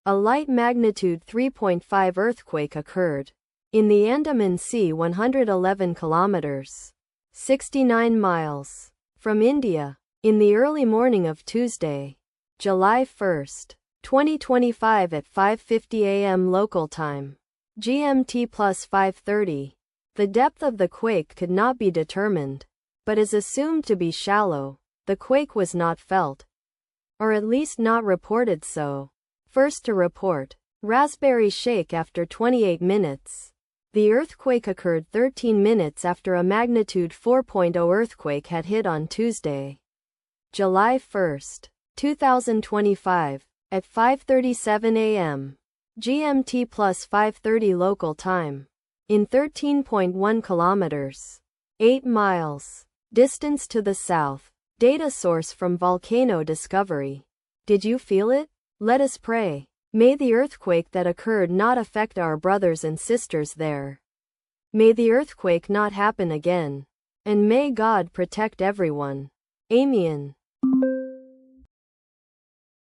A light magnitude 3.5 earthquake occurred in the Andaman Sea 111 kilometers, 69 miles from India in the early morning of Tuesday, July 1, 2025 at 5:50 a.m. local time, GMT plus 5:30. The depth of the quake could not be determined, but is assumed to be shallow. The quake was not felt, or at least not reported so. First to report, Raspberry shake after 28 minutes. The earthquake occurred 13 minutes after a magnitude 4.0 earthquake had hit on Tuesday, July 1, 2025, at 5:37 a.m. GMT plus 5:30 local time, in 13.1 kilometers, 8 miles, distance to the south. Data source from Volcano Discovery. Did you feel it? Let us pray. May the earthquake that occurred not affect our brothers and sisters there. May the earthquake not happen again. And may God protect everyone. Amen.